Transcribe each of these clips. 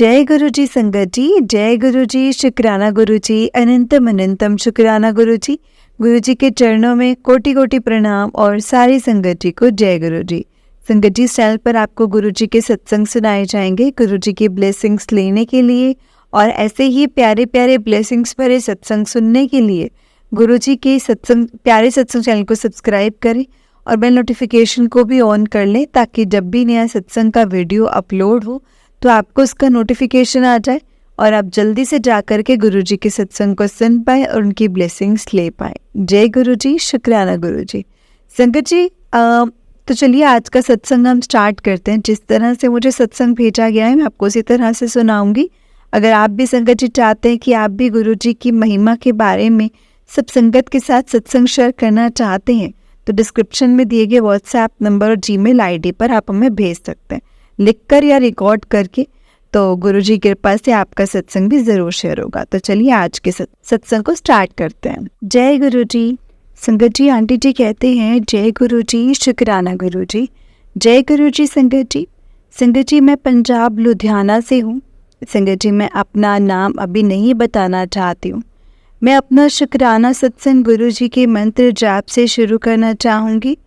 जय गुरु जी संगत जी, जय गुरु जी, शुक्राना गुरु जी, अनंतम अनंतम शुक्राना गुरु जी के चरणों में कोटि कोटि प्रणाम और सारी संगत जी को जय गुरु जी। संगत जी, इस चैनल पर आपको गुरु जी के सत्संग सुनाए जाएंगे गुरु जी की ब्लेसिंग्स लेने के लिए, और ऐसे ही प्यारे प्यारे ब्लेसिंग्स भरे सत्संग सुनने के लिए गुरु जी के प्यारे सत्संग चैनल को सब्सक्राइब करें और बेल नोटिफिकेशन को भी ऑन कर लें, ताकि जब भी नया सत्संग का वीडियो अपलोड हो तो आपको उसका नोटिफिकेशन आ जाए और आप जल्दी से जा कर के गुरु जी के सत्संग को सुन पाए और उनकी ब्लेसिंग्स ले पाए। जय गुरु जी, शुक्राना गुरु जी। संगत जी, तो चलिए आज का सत्संग हम स्टार्ट करते हैं। जिस तरह से मुझे सत्संग भेजा गया है मैं आपको उसी तरह से सुनाऊंगी। अगर आप भी संगत जी चाहते हैं कि आप भी गुरु जी की महिमा के बारे में सब संगत के साथ सत्संग शेयर करना चाहते हैं, तो डिस्क्रिप्शन में दिए गए व्हाट्सएप नंबर और जीमेल आईडी पर आप हमें भेज सकते हैं, लिखकर या रिकॉर्ड करके। तो गुरु जी की कृपा से आपका सत्संग भी ज़रूर शेयर होगा। तो चलिए आज के सत्संग को स्टार्ट करते हैं। जय गुरु जी। संगत जी, आंटी जी कहते हैं जय गुरु जी, शुक्राना गुरु जी। जय गुरु जी संगत जी। संगत जी, मैं पंजाब लुधियाना से हूँ। संगत जी, मैं अपना नाम अभी नहीं बताना चाहती हूँ। मैं अपना शुक्राना सत्संग गुरु जी के मंत्र जाप से शुरू करना चाहूँगी।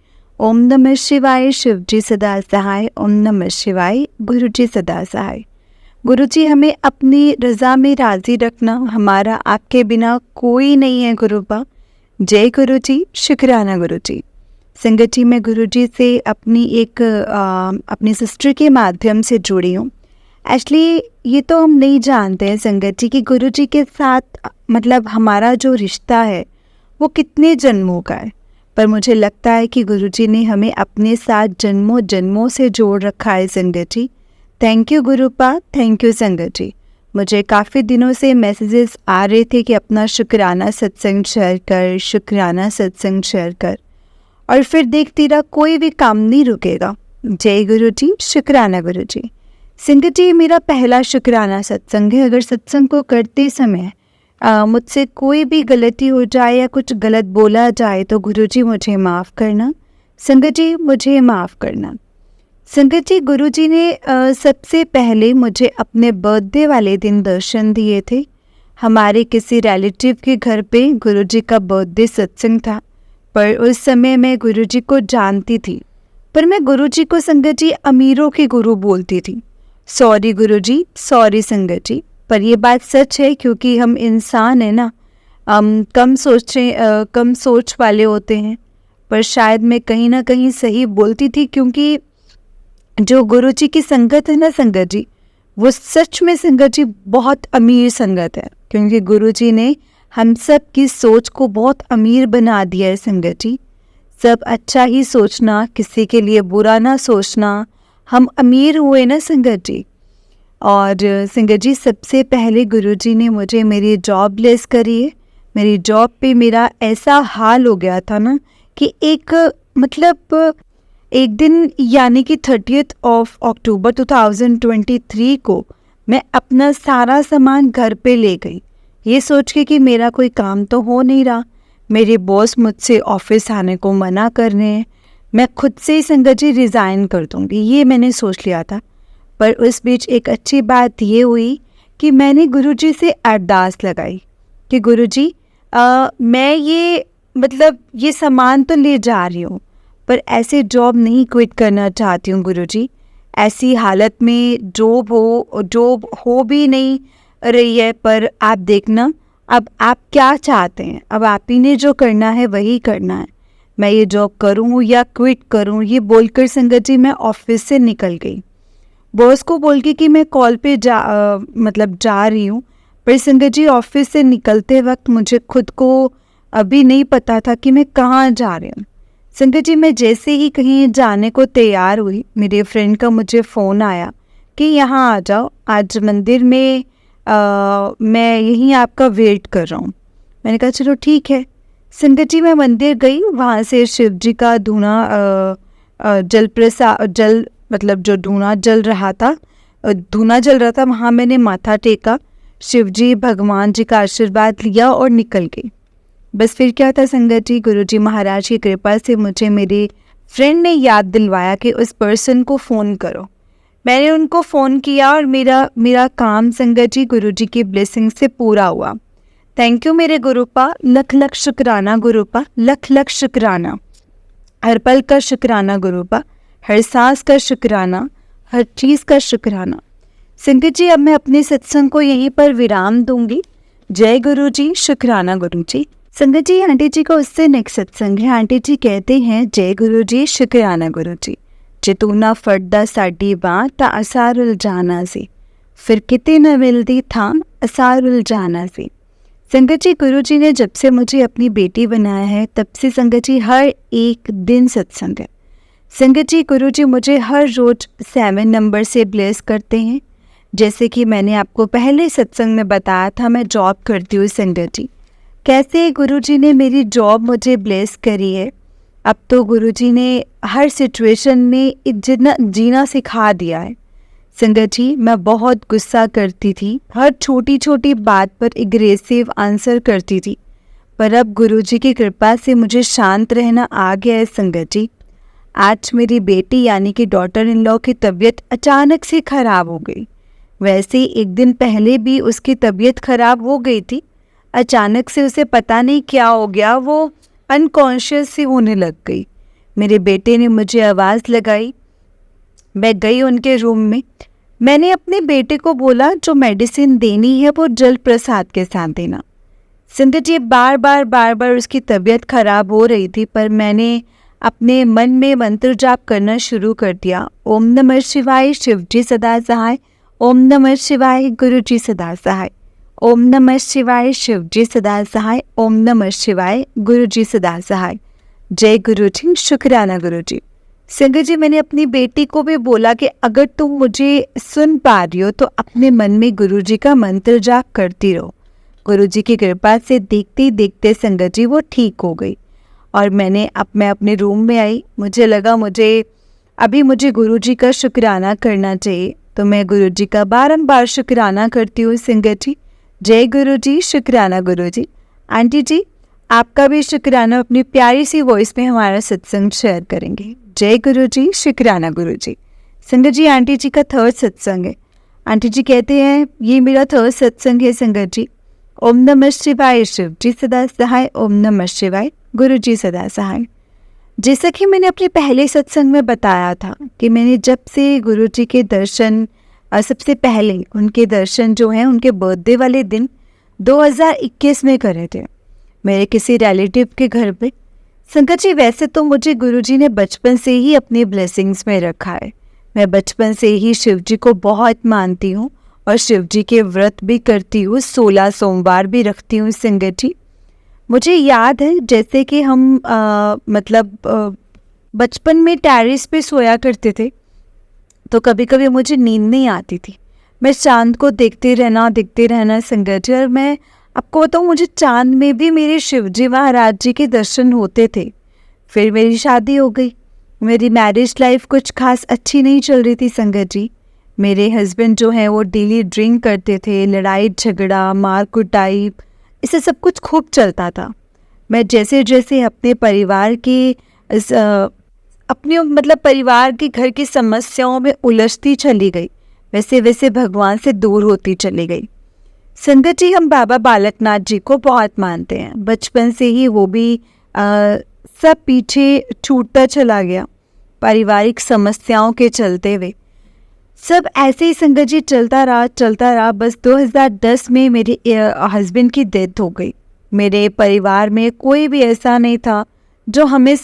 ओम नमः शिवाय, शिव जी सदा सहाय। ओम नमः शिवाय, गुरु जी सदा सहाय। गुरु जी, हमें अपनी रज़ा में राज़ी रखना, हमारा आपके बिना कोई नहीं है गुरुपा। जय गुरु जी, शुक्राना गुरु जी। संगत जी, मैं गुरु जी से अपनी सिस्टर के माध्यम से जुड़ी हूँ। एक्चुअली ये तो हम नहीं जानते हैं संगत जी कि गुरु जी के साथ मतलब हमारा जो रिश्ता है वो कितने जन्मों का है, पर मुझे लगता है कि गुरु जी ने हमें अपने साथ जन्मों जन्मों से जोड़ रखा है संगत जी। थैंक यू गुरुपा, थैंक यू संगत जी। मुझे काफ़ी दिनों से मैसेजेस आ रहे थे कि अपना शुक्राना सत्संग शेयर कर, शुक्राना सत्संग शेयर कर, और फिर देखती रहा कोई भी काम नहीं रुकेगा। जय गुरु जी, शुक्राना गुरु जी। संगत जी, मेरा पहला शुक्राना सत्संग है। अगर सत्संग को करते समय मुझसे कोई भी गलती हो जाए या कुछ गलत बोला जाए तो गुरु जी मुझे माफ़ करना। संगत जी, मुझे माफ़ करना। संगत जी, गुरु जी ने सबसे पहले मुझे अपने बर्थडे वाले दिन दर्शन दिए थे। हमारे किसी रिलेटिव के घर पे गुरु जी का बर्थडे सत्संग था, पर उस समय मैं गुरु जी को जानती थी, पर मैं गुरु जी को संगत जी अमीरों के गुरु बोलती थी। सॉरी गुरु जी, सॉरी संगत जी, पर ये बात सच है क्योंकि हम इंसान हैं ना, कम सोच वाले होते हैं। पर शायद मैं कहीं ना कहीं सही बोलती थी, क्योंकि जो गुरु जी की संगत है ना संगत जी, वो सच में संगत जी बहुत अमीर संगत है, क्योंकि गुरु जी ने हम सब की सोच को बहुत अमीर बना दिया है संगत जी। सब अच्छा ही सोचना, किसी के लिए बुरा ना सोचना, हम अमीर हुए ना संगत जी। और संगत जी, सबसे पहले गुरु जी ने मुझे मेरी जॉब ब्लेस करी है। मेरी जॉब पे मेरा ऐसा हाल हो गया था ना कि एक दिन यानी कि 30 अक्टूबर 2023 को मैं अपना सारा सामान घर पे ले गई, ये सोच के कि मेरा कोई काम तो हो नहीं रहा, मेरे बॉस मुझसे ऑफिस आने को मना कर रहे हैं, मैं खुद से ही संगत जी रिज़ाइन कर दूँगी, ये मैंने सोच लिया था। पर उस बीच एक अच्छी बात ये हुई कि मैंने गुरुजी से अरदास लगाई कि गुरुजी, मैं ये सामान तो ले जा रही हूँ, पर ऐसे जॉब नहीं क्विट करना चाहती हूँ गुरुजी। ऐसी हालत में जॉब हो भी नहीं रही है, पर आप देखना अब आप क्या चाहते हैं, अब आप ही ने जो करना है वही करना है। मैं ये जॉब करूँ या क्विट करूँ, ये बोलकर संगत जी मैं ऑफिस से निकल गई। बॉस को बोल के कि मैं कॉल पे जा रही हूँ, पर संगत जी ऑफिस से निकलते वक्त मुझे खुद को अभी नहीं पता था कि मैं कहाँ जा रही हूँ। संगत जी, मैं जैसे ही कहीं जाने को तैयार हुई, मेरे फ्रेंड का मुझे फ़ोन आया कि यहाँ आ जाओ, आज मंदिर में मैं यहीं आपका वेट कर रहा हूँ। मैंने कहा चलो ठीक है। संगत जी, मैं मंदिर गई, वहाँ से शिव जी का धूना जो धूना जल रहा था वहाँ मैंने माथा टेका, शिव जी भगवान जी का आशीर्वाद लिया और निकल गई। बस फिर क्या था संगत जी, गुरु जी महाराज की कृपा से मुझे मेरे फ्रेंड ने याद दिलवाया कि उस पर्सन को फ़ोन करो। मैंने उनको फ़ोन किया और मेरा मेरा काम संगत जी गुरुजी की ब्लेसिंग से पूरा हुआ। थैंक यू मेरे गुरुपा, लख लख शुक्राना गुरुपा, लख लख शुक्राना। हर पल का शुक्राना गुरुपा, हर सांस का शुक्राना, हर चीज़ का शुक्राना। संगत जी अब मैं अपने सत्संग को यहीं पर विराम दूंगी। जय गुरु जी, शुक्राना गुरु जी। संगत जी आंटी जी का उससे नेक्स्ट सत्संग है। आंटी जी कहते हैं जय गुरु जी, शुक्राना गुरु जी। जे तू ना फटदा साडी बां ता असार उलझाना सी, फिर किते न मिलदी था असार उलझाना सी। संगत जी गुरु जी ने जब से मुझे अपनी बेटी बनाया है तब से संगत जी हर एक दिन सत्संग है। संगत जी गुरु जी मुझे हर रोज 7 नंबर से ब्लेस करते हैं। जैसे कि मैंने आपको पहले सत्संग में बताया था, मैं जॉब करती हूँ संगत जी। कैसे गुरु जी ने मेरी जॉब मुझे ब्लेस करी है। अब तो गुरु जी ने हर सिचुएशन में जीना सिखा दिया है। संगत जी मैं बहुत गुस्सा करती थी, हर छोटी छोटी बात पर एग्रेसिव आंसर करती थी, पर अब गुरुजी की कृपा से मुझे शांत रहना आ गया है संगत जी। आज मेरी बेटी यानी कि डॉटर इन लॉ की तबीयत अचानक से खराब हो गई। वैसे एक दिन पहले भी उसकी तबीयत खराब हो गई थी। अचानक से उसे पता नहीं क्या हो गया, वो अनकॉन्शियस सी होने लग गई। मेरे बेटे ने मुझे आवाज़ लगाई, मैं गई उनके रूम में। मैंने अपने बेटे को बोला जो मेडिसिन देनी है वो जल प्रसाद के साथ देना। संगत जी बार बार उसकी तबीयत खराब हो रही थी, पर मैंने अपने मन में मंत्र जाप करना शुरू कर दिया। ओम नमः शिवाय, शिव जी सदा सहाय। ओम नमः शिवाय, गुरु जी सदा सहाय। ओम नमः शिवाय, शिव जी सदा सहाय। ओम नमः शिवाय, गुरु जी सदा सहाय। जय गुरु जी, शुक्राना गुरु जी। संगत जी मैंने अपनी बेटी को भी बोला कि अगर तुम मुझे सुन पा रही हो तो अपने मन में गुरु जी का मंत्र जाप करती रहो। गुरु जी की कृपा से देखते देखते संगत जी वो ठीक हो गई। और मैं अपने रूम में आई। मुझे लगा मुझे गुरु जी का शुक्राना करना चाहिए, तो मैं गुरु जी का बारंबार शुक्राना करती हूँ संगत जी। जय गुरु जी, शुक्राना गुरु जी। आंटी जी आपका भी शुक्राना अपनी प्यारी सी वॉइस में हमारा सत्संग शेयर करेंगे। जय गुरु जी, शुक्राना गुरु जी। संगत जी आंटी जी का 3rd सत्संग है। आंटी जी कहते हैं ये मेरा 3rd सत्संग है संगत जी। ओम नमः शिवाय, शिव जी सदा सहाय। ओम नमः शिवाय, गुरु जी सदा सहाय। जैसा कि मैंने अपने पहले सत्संग में बताया था कि मैंने जब से गुरु जी के दर्शन सबसे पहले उनके दर्शन जो हैं उनके बर्थडे वाले दिन 2021 में करे थे मेरे किसी रिलेटिव के घर पे। संगत जी वैसे तो मुझे गुरुजी ने बचपन से ही अपने ब्लेसिंग्स में रखा है। मैं बचपन से ही शिव जी को बहुत मानती हूँ और शिव जी के व्रत भी करती हूँ, 16 सोमवार भी रखती हूँ संगत जी। मुझे याद है जैसे कि हम बचपन में टेरेस पे सोया करते थे, तो कभी कभी मुझे नींद नहीं आती थी। मैं चांद को देखते रहना संगत जी। और मैं आपको बताऊँ मुझे चांद में भी मेरे शिवजी महाराज जी के दर्शन होते थे। फिर मेरी शादी हो गई। मेरी मैरिज लाइफ कुछ खास अच्छी नहीं चल रही थी संगत जी। मेरे हस्बैंड जो हैं वो डेली ड्रिंक करते थे, लड़ाई झगड़ा मार कुटाई इसे सब कुछ खूब चलता था। मैं जैसे जैसे अपने परिवार के परिवार के घर की समस्याओं में उलझती चली गई, वैसे वैसे भगवान से दूर होती चली गई। संगत जी हम बाबा बालकनाथ जी को बहुत मानते हैं। बचपन से ही वो भी सब पीछे छूटता चला गया पारिवारिक समस्याओं के चलते हुए। सब ऐसे ही संगत जी चलता रहा। बस 2010 में मेरे हस्बैंड की डेथ हो गई। मेरे परिवार में कोई भी ऐसा नहीं था जो हमें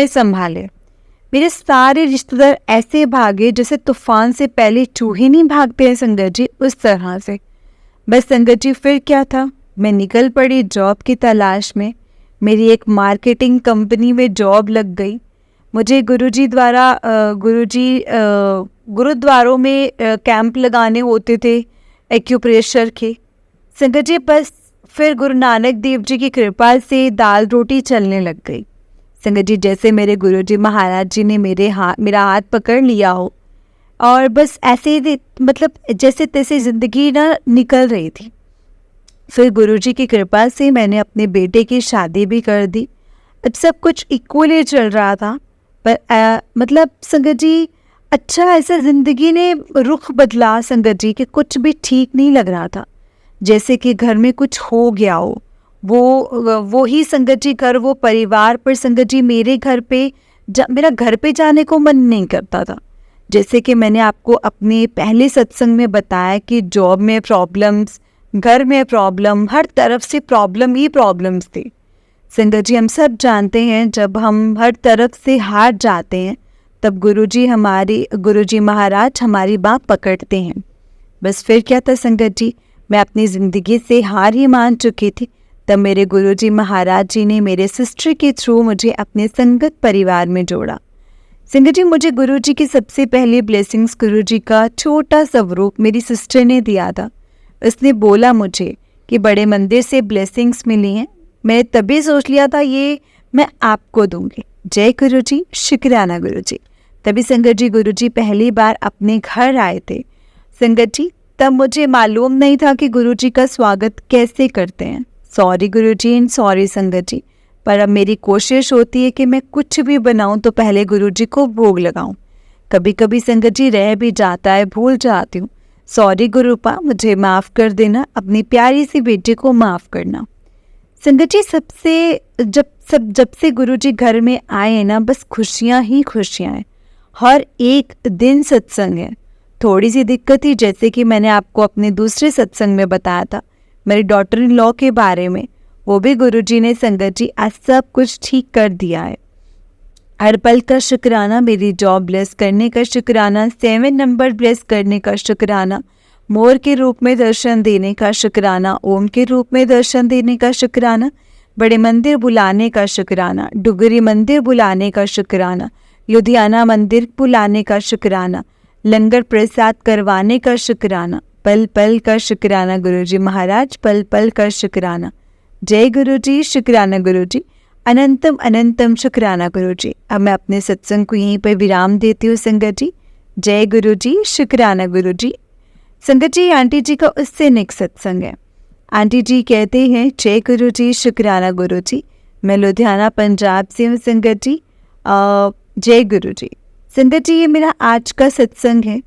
संभाले। मेरे सारे रिश्तेदार ऐसे भागे जैसे तूफान से पहले चूहे नहीं भागते हैं संगत जी, उस तरह से। बस संगत जी फिर क्या था, मैं निकल पड़ी जॉब की तलाश में। मेरी एक मार्केटिंग कंपनी में जॉब लग गई। मुझे गुरुजी द्वारा गुरुद्वारों में कैंप लगाने होते थे एक्यूप्रेशर के। संगत जी बस फिर गुरु नानक देव जी की कृपा से दाल रोटी चलने लग गई। संगत जी जैसे मेरे गुरुजी महाराज जी ने मेरा हाथ पकड़ लिया हो और बस ऐसे ही जैसे तैसे ज़िंदगी ना निकल रही थी। फिर गुरुजी की कृपा से मैंने अपने बेटे की शादी भी कर दी। अब सब कुछ इक्वली चल रहा था। पर संगत जी अच्छा ऐसा ज़िंदगी ने रुख बदला संगत जी कि कुछ भी ठीक नहीं लग रहा था, जैसे कि घर में कुछ हो गया हो। वो ही संगत जी घर, वो परिवार, पर संगत जी मेरे घर पे मेरा घर पे जाने को मन नहीं करता था। जैसे कि मैंने आपको अपने पहले सत्संग में बताया कि जॉब में प्रॉब्लम्स, घर में प्रॉब्लम, हर तरफ से प्रॉब्लम ही प्रॉब्लम्स थी। संगत जी हम सब जानते हैं जब हम हर तरफ से हार जाते हैं तब गुरुजी महाराज हमारी बात पकड़ते हैं। बस फिर क्या था संगत जी, मैं अपनी ज़िंदगी से हार ही मान चुकी थी। तब मेरे गुरुजी महाराज जी ने मेरे सिस्टर के थ्रू मुझे अपने संगत परिवार में जोड़ा। संगत जी मुझे गुरुजी की सबसे पहली ब्लेसिंग्स, गुरुजी का छोटा स्वरूप मेरी सिस्टर ने दिया था। उसने बोला मुझे कि बड़े मंदिर से ब्लेसिंग्स मिली हैं। मैंने तभी सोच लिया था ये मैं आपको दूंगी। जय गुरुजी, शुक्राना गुरुजी। तभी संगत जी गुरुजी पहली बार अपने घर आए थे। संगत जी तब मुझे मालूम नहीं था कि गुरुजी का स्वागत कैसे करते हैं। सॉरी गुरुजी एंड सॉरी संगत जी, पर अब मेरी कोशिश होती है कि मैं कुछ भी बनाऊं तो पहले गुरुजी को भोग लगाऊं। कभी कभी संगत जी रह भी जाता है, भूल जाती हूँ। सॉरी गुरुपा, मुझे माफ़ कर देना, अपनी प्यारी सी बेटी को माफ़ करना। संगत जी जब से गुरुजी घर में आए हैं ना, बस खुशियाँ ही खुशियाँ हैं। हर एक दिन सत्संग है। थोड़ी सी दिक्कत थी, जैसे कि मैंने आपको अपने दूसरे सत्संग में बताया था मेरी डॉटर इन लॉ के बारे में, वो भी गुरुजी ने संगत जी आज सब कुछ ठीक कर दिया है। हर पल का शुक्राना, मेरी जॉब ब्लेस करने का शुक्राना, 7 नंबर ब्लेस करने का शुक्राना, मोर के रूप में दर्शन देने का शुक्राना, ओम के रूप में दर्शन देने का शुक्राना, बड़े मंदिर बुलाने का शुक्राना, डुगरी मंदिर बुलाने का शुक्राना, लुधियाना मंदिर बुलाने का शुक्राना, लंगर प्रसाद करवाने का शुक्राना, पल पल का शुक्राना गुरुजी महाराज, पल पल का शुक्राना। जय गुरुजी, शुक्राना गुरुजी, अनंतम अनंतम शुक्राना गुरुजी। अब मैं अपने सत्संग को यहीं पर विराम देती हूँ संगत जी। जय गुरुजी, शुक्राना गुरुजी। संगत जी आंटी जी का उससे नेक्स्ट सत्संग है। आंटी जी कहते हैं जय गुरुजी, शुक्राना गुरुजी, मैं लुधियाना पंजाब से हूँ संगत जी। जय गुरुजी। संगत जी ये मेरा आज का सत्संग है।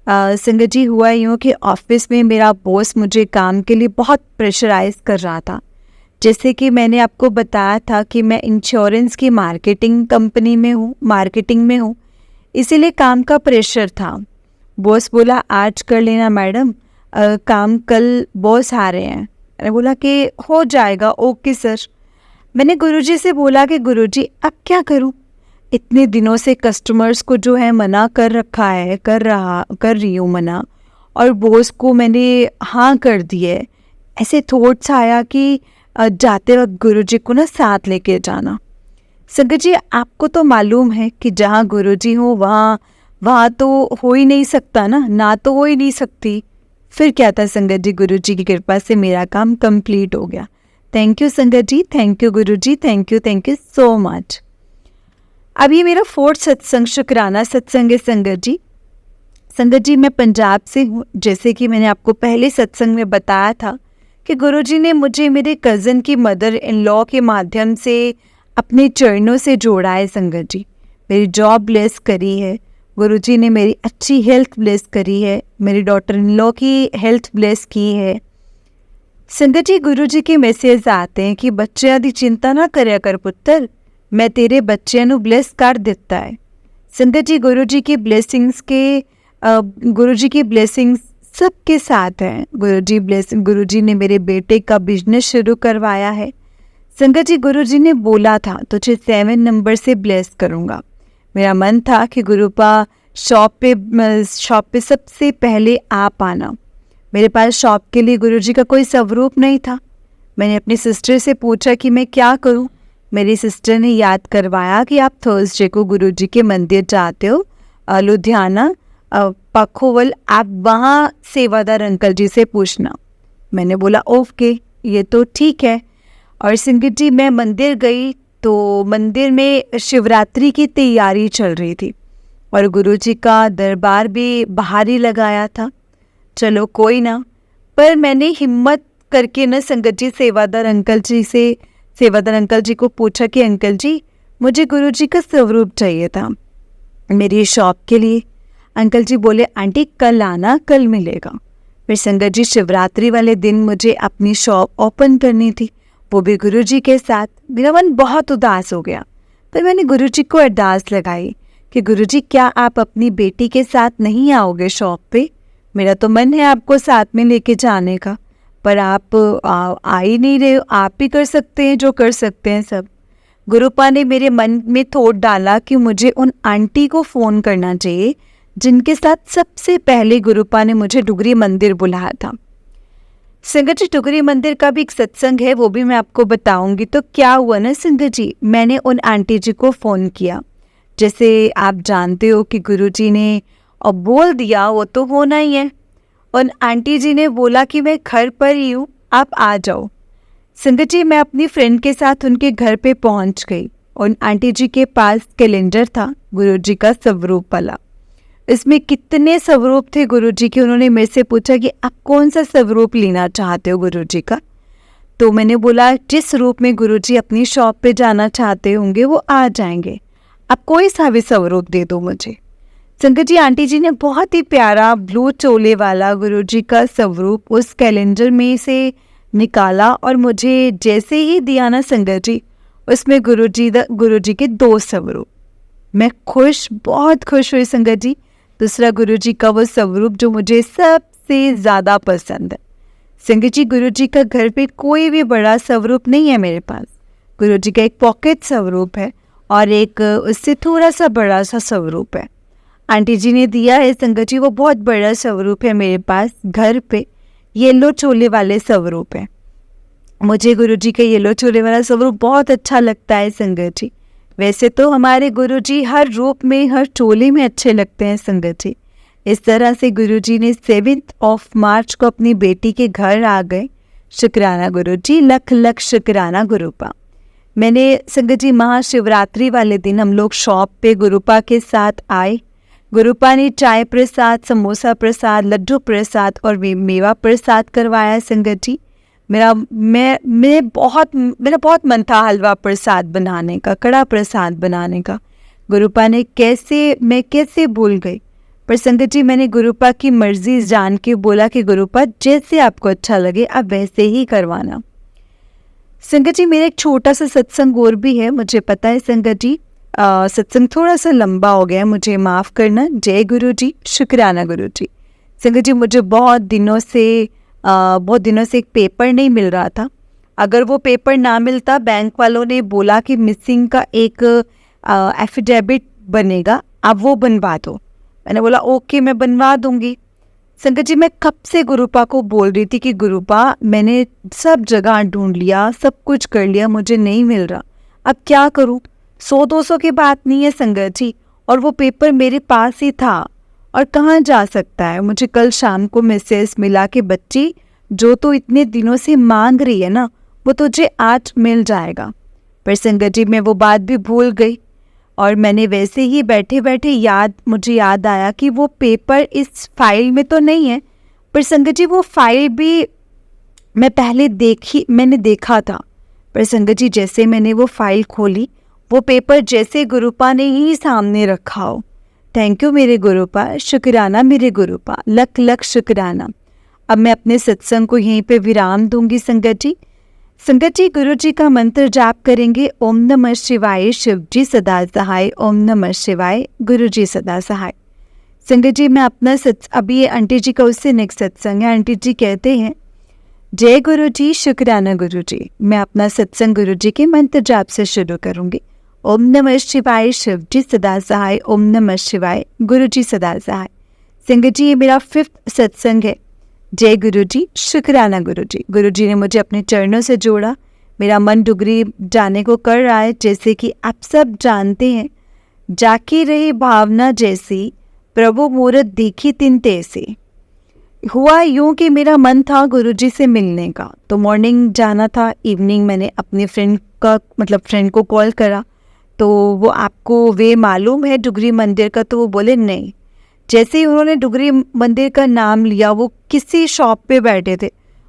संगत जी हुआ यूँ कि ऑफिस में मेरा बॉस मुझे काम के लिए बहुत प्रेशराइज कर रहा था। जैसे कि मैंने आपको बताया था कि मैं इंश्योरेंस की मार्केटिंग में हूँ, इसीलिए काम का प्रेशर था। बॉस बोला आज कर लेना मैडम, काम कल बॉस आ रहे हैं। मैंने बोला कि हो जाएगा, ओके सर। मैंने गुरुजी से बोला कि गुरुजी अब क्या करूँ, इतने दिनों से कस्टमर्स को जो है मना कर रखा है, कर रही हूँ मना, और बॉस को मैंने हाँ कर दी है। ऐसे थॉट्स आया कि जाते वक्त गुरुजी को ना साथ लेके जाना। संगत जी आपको तो मालूम है कि जहाँ गुरुजी हो वहाँ तो हो ही नहीं सकता ना तो हो ही नहीं सकती। फिर क्या था संगत जी, गुरुजी की कृपा से मेरा काम कंप्लीट हो गया। थैंक यू संगत जी, थैंक यू गुरुजी, थैंक यू सो मच। अब ये मेरा 4th सत्संग, शुक्राना सत्संग है संगत जी। संगत जी मैं पंजाब से हूँ। जैसे कि मैंने आपको पहले सत्संग में बताया था कि गुरुजी ने मुझे मेरे कज़न की मदर इन लॉ के माध्यम से अपने चरणों से जोड़ा है संगत जी। मेरी जॉब ब्लेस करी है गुरुजी ने, मेरी अच्छी हेल्थ ब्लेस करी है, मेरी डॉटर इन लॉ की हेल्थ ब्लेस की है। संगत जी गुरुजी के मैसेज आते हैं कि बच्चों दी चिंता ना करया कर पुत्र, मैं तेरे बच्चों नू ब्लेस कर दिता है। संगत जी गुरुजी की ब्लेसिंग्स सबके साथ हैं। गुरुजी ने मेरे बेटे का बिजनेस शुरू करवाया है। संगत जी गुरुजी ने बोला था तुझे 7 नंबर से ब्लेस करूँगा। मेरा मन था कि गुरुपा शॉप पे सबसे पहले आप आना। मेरे पास शॉप के लिए गुरुजी का कोई स्वरूप नहीं था। मैंने अपनी सिस्टर से पूछा कि मैं क्या करूं। मेरी सिस्टर ने याद करवाया कि आप थर्सडे को गुरुजी के मंदिर जाते हो, लुधियाना पखोवल, आप वहाँ सेवादार अंकल जी से पूछना। मैंने बोला ओके, ये तो ठीक है। और संगत जी मैं मंदिर गई तो मंदिर में शिवरात्रि की तैयारी चल रही थी और गुरुजी का दरबार भी बाहर ही लगाया था। चलो कोई ना, पर मैंने हिम्मत करके न संगत जी सेवादार अंकल जी को पूछा कि अंकल जी मुझे गुरुजी का स्वरूप चाहिए था मेरी शॉप के लिए। अंकल जी बोले आंटी कल आना, कल मिलेगा। फिर संगत जी शिवरात्रि वाले दिन मुझे अपनी शॉप ओपन करनी थी, वो भी गुरुजी के साथ। मेरा मन बहुत उदास हो गया। फिर मैंने गुरुजी को अरदास लगाई कि गुरुजी क्या आप अपनी बेटी के साथ नहीं आओगे शॉप पे? मेरा तो मन है आपको साथ में लेके जाने का, पर आप आ ही नहीं रहे हो। आप भी कर सकते हैं जो कर सकते हैं सब। गुरुपा ने मेरे मन में थोट डाला कि मुझे उन आंटी को फ़ोन करना चाहिए जिनके साथ सबसे पहले गुरुपा ने मुझे डुगरी मंदिर बुलाया था। संगत जी डुगरी मंदिर का भी एक सत्संग है, वो भी मैं आपको बताऊंगी। तो क्या हुआ ना संगत जी, मैंने उन आंटी जी को फ़ोन किया। जैसे आप जानते हो कि गुरुजी ने और बोल दिया वो तो होना ही है। उन आंटी जी ने बोला कि मैं घर पर ही हूँ, आप आ जाओ। संगत जी मैं अपनी फ्रेंड के साथ उनके घर पे पहुँच गई। उन आंटी जी के पास कैलेंडर था गुरुजी का स्वरूप वाला। इसमें कितने स्वरूप थे गुरुजी के। उन्होंने मेरे से पूछा कि आप कौन सा स्वरूप लेना चाहते हो गुरुजी का। तो मैंने बोला जिस रूप में गुरुजी अपनी शॉप पे जाना चाहते होंगे वो आ जाएंगे, आप कोई सा भी स्वरूप दे दो मुझे। संगत जी आंटी जी ने बहुत ही प्यारा ब्लू चोले वाला गुरुजी का स्वरूप उस कैलेंडर में से निकाला और मुझे जैसे ही दिया ना संगत जी, उसमें गुरुजी के 2 स्वरूप। मैं खुश, बहुत खुश हुई संगत जी। दूसरा गुरुजी का वो स्वरूप जो मुझे सबसे ज़्यादा पसंद है। संगत जी गुरुजी का घर पे कोई भी बड़ा स्वरूप नहीं है मेरे पास। गुरुजी का एक पॉकेट स्वरूप है और एक उससे थोड़ा सा बड़ा सा स्वरूप है। आंटी जी ने दिया है संगत जी, वो बहुत बड़ा स्वरूप है मेरे पास घर पे। येलो चोले वाले स्वरूप है। मुझे गुरुजी का येलो चोले वाला स्वरूप बहुत अच्छा लगता है संगत जी। वैसे तो हमारे गुरुजी हर रूप में, हर चोले में अच्छे लगते हैं संगत जी। इस तरह से गुरुजी ने 7 मार्च को अपनी बेटी के घर आ गए। शुक्राना गुरुजी, लख लख शुक्राना गुरुपा। मैंने संगत जी महाशिवरात्रि वाले दिन हम लोग शॉप पे गुरुपा के साथ आए। गुरुपा ने चाय प्रसाद, समोसा प्रसाद, लड्डू प्रसाद और मेवा प्रसाद करवाया संगत जी। मेरा बहुत मन था हलवा प्रसाद बनाने का, कड़ा प्रसाद बनाने का। गुरुपा ने मैं कैसे भूल गई। पर संगत जी मैंने गुरुपा की मर्जी जान के बोला कि गुरुपा जैसे आपको अच्छा लगे आप वैसे ही करवाना। संगत जी मेरा एक छोटा सा सत्संग और भी है, मुझे पता है संगत जी सत्संग थोड़ा सा लंबा हो गया, मुझे माफ़ करना। जय गुरु जी, शुक्राना गुरु जी। संगत जी मुझे बहुत दिनों से एक पेपर नहीं मिल रहा था। अगर वो पेपर ना मिलता, बैंक वालों ने बोला कि मिसिंग का एक एफिडेविट बनेगा, आप वो बनवा दो। मैंने बोला ओके मैं बनवा दूंगी। संगत जी मैं कब से गुरुपा को बोल रही थी कि गुरुपा मैंने सब जगह ढूंढ लिया, सब कुछ कर लिया, मुझे नहीं मिल रहा, अब क्या करूं। 100-200 की बात नहीं है संगत जी, और वो पेपर मेरे पास ही था और कहाँ जा सकता है। मुझे कल शाम को मैसेज मिला कि बच्ची जो तो इतने दिनों से मांग रही है ना वो तुझे आज मिल जाएगा। पर संगत जी मैं वो बात भी भूल गई और मैंने वैसे ही बैठे बैठे मुझे याद आया कि वो पेपर इस फाइल में तो नहीं है। पर संगत जी वो फाइल भी मैंने देखा था। पर संगत जी जैसे मैंने वो फाइल खोली, वो पेपर जैसे गुरुपा ने ही सामने रखा हो। थैंक यू मेरे गुरुपा, शुक्राना मेरे गुरुपा, लख लख शुक्राना। अब मैं अपने सत्संग को यहीं पे विराम दूंगी संगत जी। संगत जी गुरु जी का मंत्र जाप करेंगे, ओम नमः शिवाय, शिव जी सदा सहाय, ओम नमः शिवाय, गुरु जी सदा सहाय। संगत जी मैं अपना अभी ये आंटी जी का उससे नेक्स्ट सत्संग है। आंटी जी कहते हैं जय गुरु जी, शुक्राना गुरु जी। मैं अपना सत्संग गुरु जी के मंत्र जाप से शुरू करूंगी। ओम नमः शिवाय, शिव जी सदा सहाय, ओम नमः शिवाय, गुरु जी सदा सहाय। संगत जी ये मेरा 5th सत्संग है। जय गुरु जी, शुक्राना गुरु जी। गुरु जी ने मुझे अपने चरणों से जोड़ा। मेरा मन डुगरी जाने को कर रहा है, जैसे कि आप सब जानते हैं। जाकी रही भावना जैसी, प्रभु मूरत देखी तिन तैसी। हुआ यूं कि मेरा मन था गुरु जी से मिलने का, तो मॉर्निंग जाना था, इवनिंग मैंने अपने फ्रेंड को कॉल करा। तो वो आपको वे मालूम है डुगरी मंदिर का, तो वो बोले नहीं। जैसे ही उन्होंने डुगरी मंदिर का नाम लिया, वो किसी शॉप पे बैठे थे,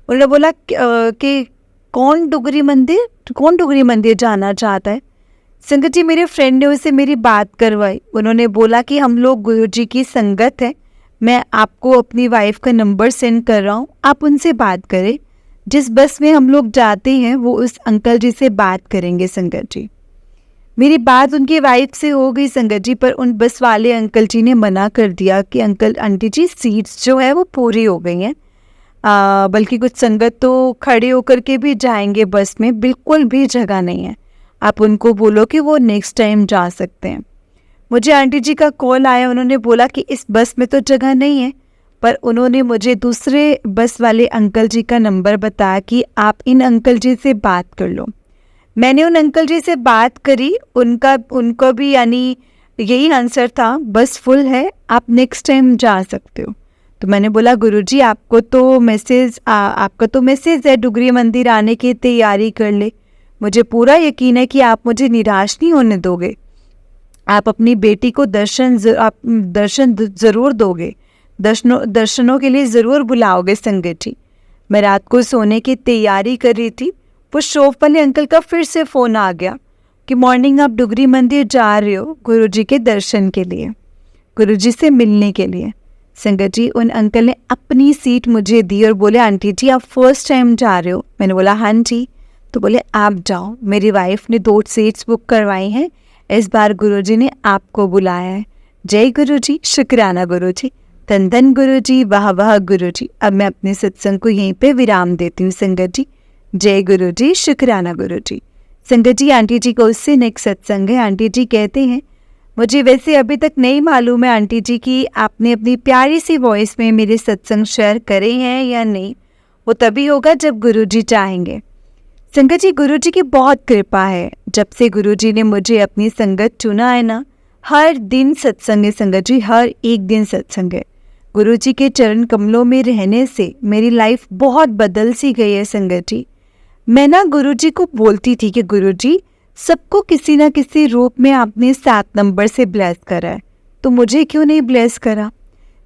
उन्होंने बोला कि कौन डुगरी मंदिर जाना चाहता है। संगत जी, मेरे फ्रेंड ने उससे मेरी बात करवाई। उन्होंने बोला कि हम लोग गुरुजी की संगत है, मैं आपको अपनी वाइफ का नंबर सेंड कर रहा हूँ, आप उनसे बात करें। जिस बस में हम लोग जाते हैं वो उस अंकल जी से बात करेंगे संगत जी। मेरी बात उनकी वाइफ से हो गई संगत जी, पर उन बस वाले अंकल जी ने मना कर दिया कि अंकल आंटी जी सीट्स जो है वो पूरी हो गई हैं, बल्कि कुछ संगत तो खड़े होकर के भी जाएंगे, बस में बिल्कुल भी जगह नहीं है, आप उनको बोलो कि वो नेक्स्ट टाइम जा सकते हैं। मुझे आंटी जी का कॉल आया, उन्होंने बोला कि इस बस में तो जगह नहीं है, पर उन्होंने मुझे दूसरे बस वाले अंकल जी का नंबर बताया कि आप इन अंकल जी से बात कर लो। मैंने उन अंकल जी से बात करी, उनका भी यानी यही आंसर था, बस फुल है, आप नेक्स्ट टाइम जा सकते हो। तो मैंने बोला गुरुजी आपका तो मैसेज है डुगरी मंदिर आने की तैयारी कर ले, मुझे पूरा यकीन है कि आप मुझे निराश नहीं होने दोगे, आप अपनी बेटी को दर्शन ज़रूर दोगे, दर्शनों के लिए ज़रूर बुलाओगे संगत जी। मैं रात को सोने की तैयारी कर रही थी, वो शॉप वाले अंकल का फिर से फ़ोन आ गया कि मॉर्निंग आप डुगरी मंदिर जा रहे हो गुरुजी के दर्शन के लिए, गुरुजी से मिलने के लिए। संगत जी, उन अंकल ने अपनी सीट मुझे दी और बोले आंटी जी आप फर्स्ट टाइम जा रहे हो? मैंने बोला हाँ जी। तो बोले आप जाओ, मेरी वाइफ ने 2 सीट्स बुक करवाई हैं, इस बार गुरुजी ने आपको बुलाया है। जय गुरुजी, शुक्राना गुरुजी, धन धन गुरुजी, वाह वाह गुरुजी। अब मैं अपने सत्संग को यहीं पे विराम देती हूँ संगत जी। जय गुरुजी, शुक्राना गुरुजी। संगत जी, आंटी जी को उससे नेक्स्ट सत्संग है। आंटी जी कहते हैं मुझे वैसे अभी तक नहीं मालूम है आंटी जी कि आपने अपनी प्यारी सी वॉइस में मेरे सत्संग शेयर करे हैं या नहीं, वो तभी होगा जब गुरुजी चाहेंगे। संगत जी, गुरुजी की बहुत कृपा है, जब से गुरुजी ने मुझे अपनी संगत चुना है ना, हर दिन सत्संग है संगत जी, हर एक दिन सत्संग है। गुरुजी के चरण कमलों में रहने से मेरी लाइफ बहुत बदल सी गई है संगत जी। मैं ना गुरुजी को बोलती थी कि गुरुजी सबको किसी न किसी रूप में आपने 7 नंबर से ब्लेस करा है, तो मुझे क्यों नहीं ब्लेस करा?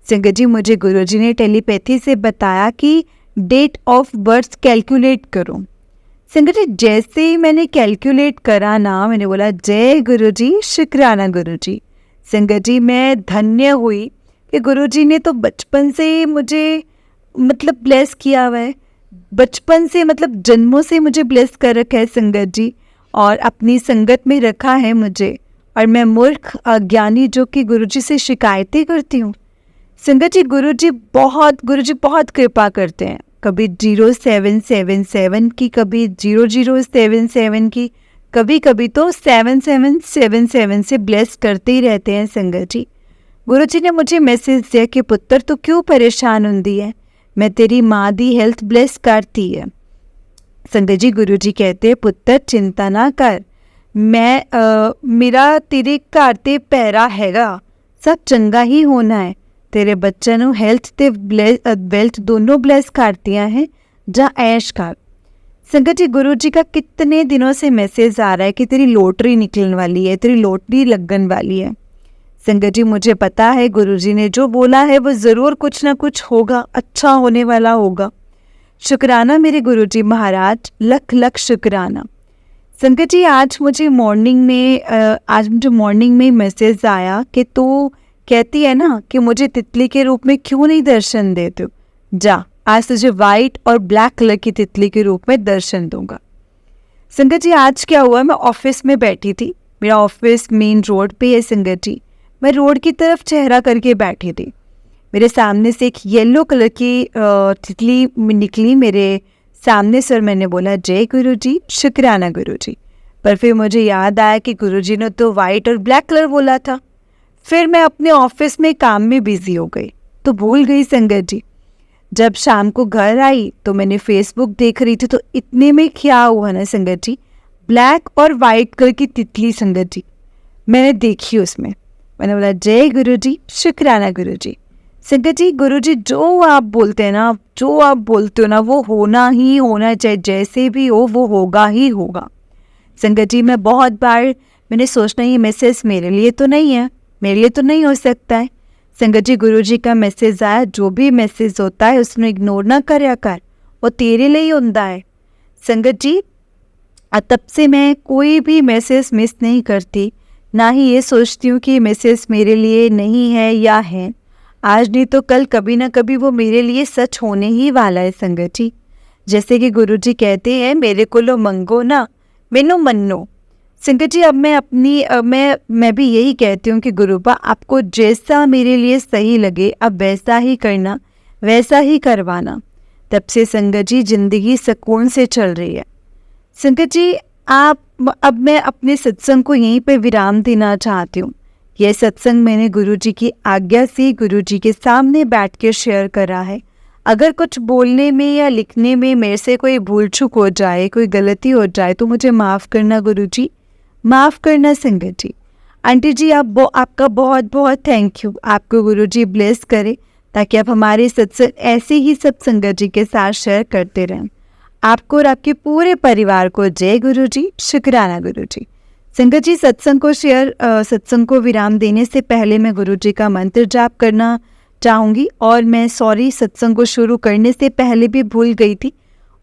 संगत जी, मुझे गुरुजी ने टेलीपैथी से बताया कि डेट ऑफ बर्थ कैलकुलेट करो। संगत जी, जैसे ही मैंने कैलकुलेट करा ना, मैंने बोला जय गुरुजी, शुक्राना गुरुजी। संगत जी, मैं धन्य हुई कि गुरुजी ने तो बचपन से ही मुझे मतलब ब्लेस किया हुआ है, बचपन से मतलब जन्मों से मुझे ब्लेस कर रखा है संगत जी, और अपनी संगत में रखा है मुझे। और मैं मूर्ख अज्ञानी जो कि गुरुजी से शिकायतें करती हूँ। संगत जी, गुरुजी बहुत कृपा करते हैं, कभी 0777 की, कभी 0077 की, कभी कभी तो 7777 से ब्लेस करते ही रहते हैं संगत जी। गुरुजी ने मुझे मैसेज दिया कि पुत्र तू क्यों परेशान हुंदी है, मैं तेरी माँ दी हेल्थ ब्लेस करती है। संगत जी, गुरुजी कहते हैं पुत्र चिंता ना कर, मेरा तेरे घर ते पैरा हैगा, सब चंगा ही होना है, तेरे बच्चों ਨੂੰ हेल्थ ते वेल्थ दोनों ब्लेस करतियाँ हैं, जा ऐश कर। संगत जी, गुरुजी का कितने दिनों से मैसेज आ रहा है कि तेरी लॉटरी निकलने वाली है, तेरी लॉटरी लगन वाली है। संगत जी, मुझे पता है गुरुजी ने जो बोला है वो ज़रूर कुछ ना कुछ होगा, अच्छा होने वाला होगा। शुक्राना मेरे गुरुजी महाराज, लख लख शुक्राना। संगत जी, आज मुझे मॉर्निंग में मैसेज आया कि तू कहती है ना कि मुझे तितली के रूप में क्यों नहीं दर्शन देते हो, जा आज तुझे वाइट और ब्लैक कलर की तितली के रूप में दर्शन दूंगा। संगत जी, आज क्या हुआ, मैं ऑफिस में बैठी थी, मेरा ऑफिस मेन रोड पे है संगत जी, मैं रोड की तरफ चेहरा करके बैठी थी, मेरे सामने से एक येलो कलर की तितली निकली मेरे सामने से, और मैंने बोला जय गुरुजी, शुक्राना गुरुजी। पर फिर मुझे याद आया कि गुरुजी ने तो वाइट और ब्लैक कलर बोला था। फिर मैं अपने ऑफिस में काम में बिजी हो गई तो भूल गई संगत जी। जब शाम को घर आई तो मैंने फेसबुक देख रही थी, तो इतने में क्या हुआ ना संगत जी, ब्लैक और वाइट कलर की तितली संगत जी मैंने देखी उसमें। मैंने बोला जय गुरुजी, शुक्राना गुरुजी। संगत जी, गुरुजी जो आप बोलते हैं ना, जो आप बोलते हो ना, वो होना ही होना, चाहे जैसे भी हो वो होगा ही होगा। संगत जी, मैं बहुत बार मैंने सोचना ये मैसेज मेरे लिए तो नहीं है, मेरे लिए तो नहीं हो सकता है। संगत जी, गुरुजी का मैसेज आया, जो भी मैसेज होता है उसमें इग्नोर ना करया कर, वो तेरे लिए ही होता है। संगत जी, और तब से मैं कोई भी मैसेज मिस नहीं करती, ना ही ये सोचती हूँ कि मैसेज मेरे लिए नहीं है या है। आज नहीं तो कल कभी ना कभी वो मेरे लिए सच होने ही वाला है संगत जी। जैसे कि गुरुजी कहते हैं, मेरे को लो मंगो ना, मैनू मन्नो। संगत जी, अब मैं मैं भी यही कहती हूँ कि गुरुपा आपको जैसा मेरे लिए सही लगे अब वैसा ही करना, वैसा ही करवाना। तब से संगत जी जिंदगी सुकून से चल रही है। संगत जी, अब मैं अपने सत्संग को यहीं पे विराम देना चाहती हूँ। यह सत्संग मैंने गुरुजी की आज्ञा से गुरुजी के सामने बैठ के शेयर करा है। अगर कुछ बोलने में या लिखने में मेरे से कोई भूल चूक हो जाए, कोई गलती हो जाए तो मुझे माफ़ करना गुरुजी, माफ़ करना संगत जी। आंटी जी, आपका बहुत बहुत थैंक यू। आपको गुरुजी ब्लेस करे ताकि आप हमारे सत्संग ऐसे ही सब संगत जी के साथ शेयर करते रहें। आपको और आपके पूरे परिवार को जय गुरुजी, शुक्राना गुरुजी। संगत जी, सत्संग को विराम देने से पहले मैं गुरुजी का मंत्र जाप करना चाहूँगी। और मैं सत्संग को शुरू करने से पहले भी भूल गई थी।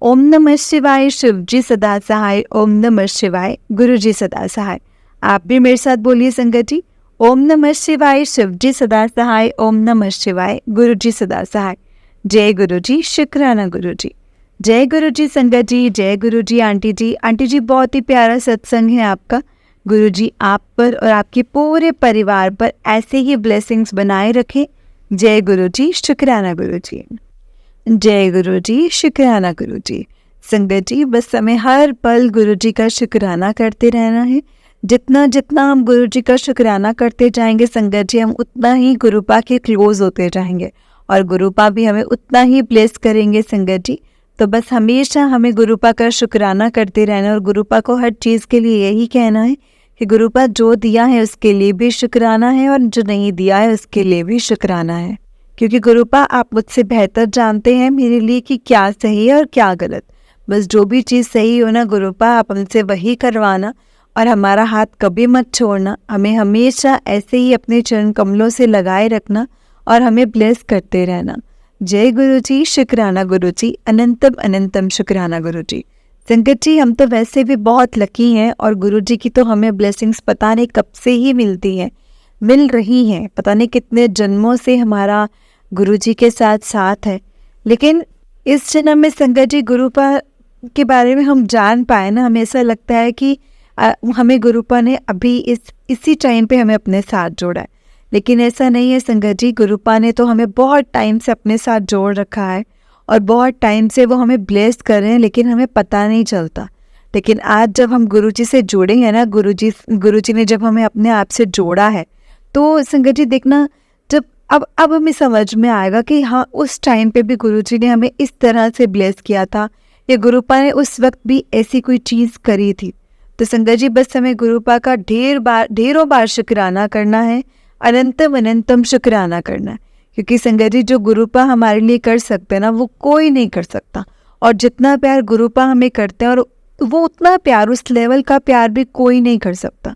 ओम नमः शिवाय, शिव जी सदा सहाय। ओम नमः शिवाय, गुरु जी सदा सहाय। आप भी मेरे साथ बोलिए संगत जी, ओम नमः शिवाय, शिव जी सदा सहाय। ओम नमः शिवाय, गुरु जी सदा सहाय। जय गुरु जी, शुक्राना गुरु जी। जय गुरु जी संगत जी, जय गुरु जी। आंटी जी, आंटी जी बहुत ही प्यारा सत्संग है आपका। गुरु जी आप पर और आपके पूरे परिवार पर ऐसे ही ब्लेसिंग्स बनाए रखें। जय गुरु जी, शुक्राना गुरु जी। जय गुरु जी, शुक्राना गुरु जी। संगत जी, बस हमें हर पल गुरु जी का शुक्राना करते रहना है। जितना जितना हम गुरु जी का शुक्राना करते जाएंगे संगत जी, हम उतना ही गुरुपा के क्लोज होते जाएंगे और गुरुपा भी हमें उतना ही ब्लेस करेंगे संगत जी। तो बस हमेशा हमें गुरुपा का शुक्राना करते रहना और गुरुपा को हर चीज़ के लिए यही कहना है कि गुरुपा जो दिया है उसके लिए भी शुक्राना है और जो नहीं दिया है उसके लिए भी शुक्राना है। क्योंकि गुरुपा आप मुझसे बेहतर जानते हैं मेरे लिए कि क्या सही है और क्या गलत। बस जो भी चीज़ सही हो ना गुरुपा, आप हमसे वही करवाना और हमारा हाथ कभी मत छोड़ना। हमें हमेशा ऐसे ही अपने चरण कमलों से लगाए रखना और हमें ब्लेस करते रहना। जय गुरु जी, शुक्राना गुरु जी, अनंतम अनंतम शुक्राना गुरु जी। संगत जी, हम तो वैसे भी बहुत लकी हैं और गुरु जी की तो हमें ब्लेसिंग्स पता नहीं कब से ही मिल रही हैं। पता नहीं कितने जन्मों से हमारा गुरु जी के साथ है। लेकिन इस जन्म में संगत जी गुरुपा के बारे में हम जान पाए ना, हमें ऐसा लगता है कि हमें गुरुपा ने अभी इसी टाइम पे हमें अपने साथ जोड़ा है। लेकिन ऐसा नहीं है संगत जी, गुरुपा ने तो हमें बहुत टाइम से अपने साथ जोड़ रखा है और बहुत टाइम से वो हमें ब्लेस कर रहे हैं, लेकिन हमें पता नहीं चलता। लेकिन आज जब हम गुरु जी से जुड़े हैं ना, गुरु जी ने जब हमें अपने आप से जोड़ा है, तो संगत जी देखना, जब अब हमें समझ में आएगा कि हाँ, उस टाइम पे भी गुरु जी ने हमें इस तरह से ब्लेस किया था या गुरुपा ने उस वक्त भी ऐसी कोई चीज़ करी थी। तो संगत जी, बस हमें गुरुपा का ढेरों बार शुक्राना करना है, अनंतम अनंतम शुक्राना करना है। क्योंकि संगत जी, जो गुरुपा हमारे लिए कर सकते हैं ना, वो कोई नहीं कर सकता। और जितना प्यार गुरुपा हमें करते हैं और वो उतना प्यार, उस लेवल का प्यार भी कोई नहीं कर सकता।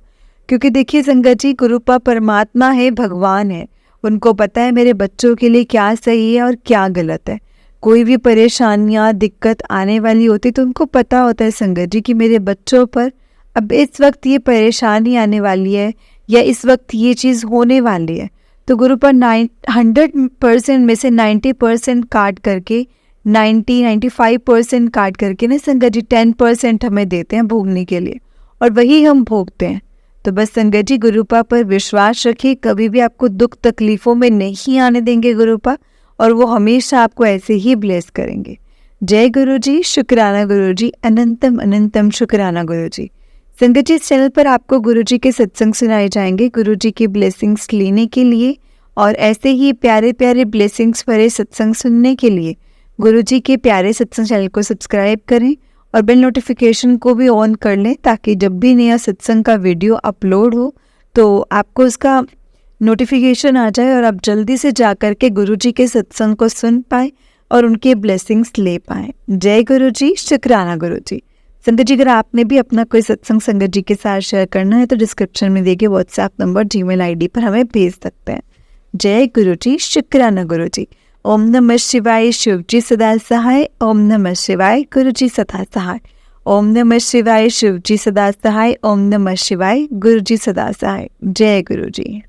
क्योंकि देखिए संगत जी, गुरुपा परमात्मा है, भगवान है। उनको पता है मेरे बच्चों के लिए क्या सही है और क्या गलत है। कोई भी परेशानियाँ, दिक्कत आने वाली होती तो उनको पता होता है संगत जी कि मेरे बच्चों पर अब इस वक्त ये परेशानी आने वाली है या इस वक्त ये चीज़ होने वाली है। तो गुरुपा 100% में से 90% काट करके 95% काट करके ना संगत जी 10% हमें देते हैं भोगने के लिए और वही हम भोगते हैं। तो बस संगत जी, गुरुपा पर विश्वास रखिए, कभी भी आपको दुख तकलीफ़ों में नहीं आने देंगे गुरुपा, और वो हमेशा आपको ऐसे ही ब्लेस करेंगे। जय गुरु जी, शुक्राना गुरु जी, अनंतम अनंतम शुक्राना गुरु जी। संगत जी, इस चैनल पर आपको गुरु जी के सत्संग सुनाए जाएंगे गुरु जी की ब्लेसिंग्स लेने के लिए और ऐसे ही प्यारे प्यारे ब्लेसिंग्स भरे सत्संग सुनने के लिए गुरु जी के प्यारे सत्संग चैनल को सब्सक्राइब करें और बेल नोटिफिकेशन को भी ऑन कर लें, ताकि जब भी नया सत्संग का वीडियो अपलोड हो तो आपको उसका नोटिफिकेशन आ जाए और आप जल्दी से जा कर के गुरु जी के सत्संग को सुन पाएँ और उनके ब्लेसिंग्स ले पाएँ। जय गुरु जी, शुक्राना गुरु जी। संगत जी, अगर आपने भी अपना कोई सत्संग संगत जी के साथ शेयर करना है तो डिस्क्रिप्शन में दिए गए व्हाट्सएप नंबर, जीमेल आईडी पर हमें भेज सकते हैं। जय गुरु जी, शुक्राना गुरु जी। ओम नमः शिवाय, शिव जी सदा सहाय। ओम नमः शिवाय, गुरु जी सदा सहाय। ओम नमः शिवाय, शिव जी सदा सहाय। ओम नमः शिवाय, गुरु जी सदा सहाय। जय गुरु जी।